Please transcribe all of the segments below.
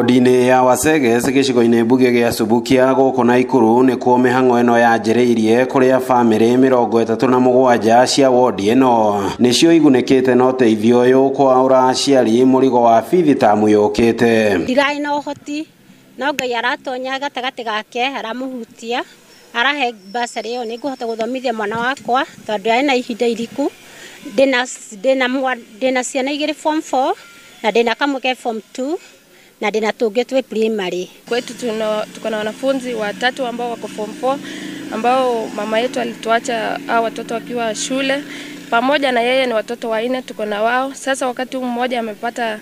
Wodine ya Wasege gicigo-ini mbuge gia Subukia guku Naikuru nikuo mihango eno yanjiriirie kuria family 37 cia wodi eno nicio igunikite na uteithio uyu kwa aciari murigo wa bithi tamu yukite. Ndirai na uhoti no Ngai aratonya gatagati gake aramuhutia arahe basari yo niguhota guthomithia mwana wakwa tondu ari na ihinda iriku ndina ciana igiri form 4 na ndina kamwe form 2 na ndina tungi twi primary. Kwetu tuko na wanafunzi watatu ambao wako form 4 ambao mama yetu alituacha hao watoto wakiwa shule, pamoja na yeye ni watoto wanne tuko na wao. Sasa wakati mmoja amepata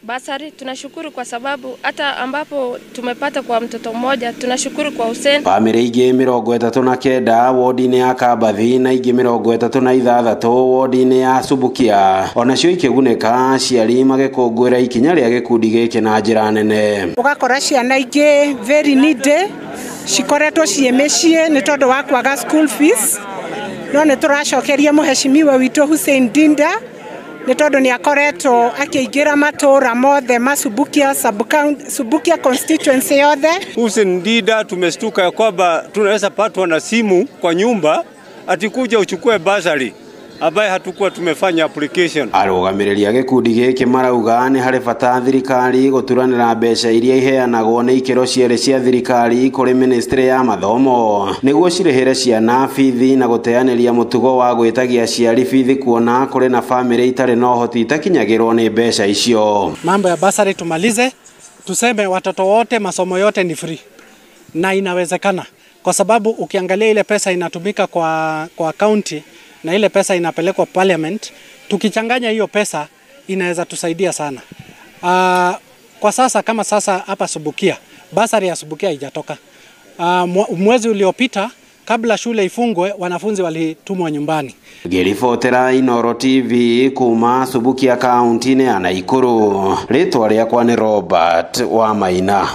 basari, tunashukuru kwa sababu hata ambapo tumepata kwa mtoto mmoja tunashukuru kwa Hussein. Family ingi 39 wodi-ini ya Kabathi na ingi 36 wodi-ini ya Subukia onacio ikigunika aciari magikungwira ikinya ria gikundi giki na njira nene. Ugakora ciana ingi very needy cikoretwo ciemecie ni tondu wa kwaga school fees, no ni turacokeria muheshimiwa witu Hussein Dinda ni tondu ni akoretwo akiingira matura mothe Masubukia Subukia constituency yothe. Hussein Dinda tumestuka ya kwamba tunaweza patwa na simu kwa nyumba atikuja uchukue basari ambaye hatukuwa tumefanya application. Arugamireria gikundi giki marauga ni hari bata thirikari guturanira mbeca iria iheanagwo ni ikero ciere cia thirikari kuri ministry ya mathomo niguo cirihire ciana bithi na guteaniria mutugo wa gwitagia aciari bithi kuona kuri na family itari no hoti itakinyagirwo ni mbeca icio. Mambo ya basari tumalize, tuseme watoto wote masomo yote ni free na inawezekana, kwa sababu ukiangalia ile pesa inatumika kwa county na ile pesa inapelekwa parliament, tukichanganya hiyo pesa inaweza tusaidia sana. Kwa sasa kama sasa hapa Subukia, basari ya Subukia haijatoka. Mwezi uliopita kabla shule ifungwe wanafunzi walitumwa nyumbani. Ngiribotera Inooro TV kuma Subukia kaunti ya Naikuru. Ritwa riakwa ni Robert Wamaina.